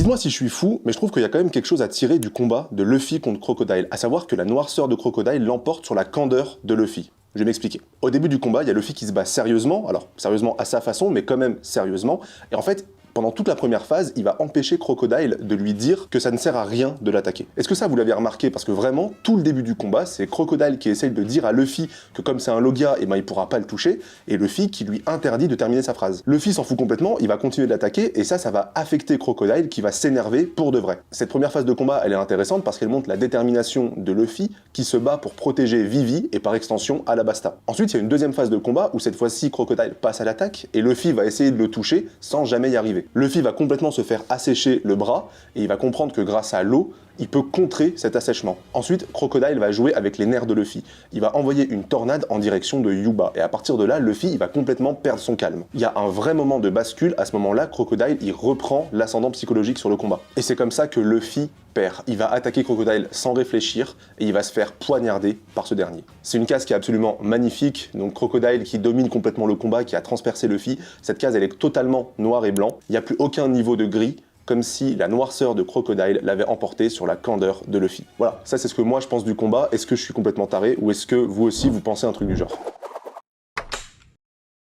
Dites-moi si je suis fou, mais je trouve qu'il y a quand même quelque chose à tirer du combat de Luffy contre Crocodile, à savoir que la noirceur de Crocodile l'emporte sur la candeur de Luffy. Je vais m'expliquer. Au début du combat, il y a Luffy qui se bat sérieusement, alors sérieusement à sa façon, mais quand même sérieusement, et en fait, pendant toute la première phase, il va empêcher Crocodile de lui dire que ça ne sert à rien de l'attaquer. Est-ce que ça vous l'avez remarqué? Parce que vraiment, tout le début du combat, c'est Crocodile qui essaye de dire à Luffy que comme c'est un Logia, eh ben, il pourra pas le toucher, et Luffy qui lui interdit de terminer sa phrase. Luffy s'en fout complètement, il va continuer de l'attaquer, et ça va affecter Crocodile qui va s'énerver pour de vrai. Cette première phase de combat, elle est intéressante parce qu'elle montre la détermination de Luffy qui se bat pour protéger Vivi et par extension Alabasta. Ensuite, il y a une deuxième phase de combat où cette fois-ci Crocodile passe à l'attaque et Luffy va essayer de le toucher sans jamais y arriver. Luffy va complètement se faire assécher le bras et il va comprendre que grâce à l'eau, il peut contrer cet assèchement. Ensuite, Crocodile va jouer avec les nerfs de Luffy. Il va envoyer une tornade en direction de Yuba, et à partir de là, Luffy il va complètement perdre son calme. Il y a un vrai moment de bascule, à ce moment-là, Crocodile il reprend l'ascendant psychologique sur le combat. Et c'est comme ça que Luffy perd. Il va attaquer Crocodile sans réfléchir, et il va se faire poignarder par ce dernier. C'est une case qui est absolument magnifique, donc Crocodile qui domine complètement le combat, qui a transpercé Luffy. Cette case elle est totalement noir et blanc, il n'y a plus aucun niveau de gris, comme si la noirceur de Crocodile l'avait emporté sur la candeur de Luffy. Voilà, ça c'est ce que moi je pense du combat. Est-ce que je suis complètement taré ou est-ce que vous aussi vous pensez un truc du genre?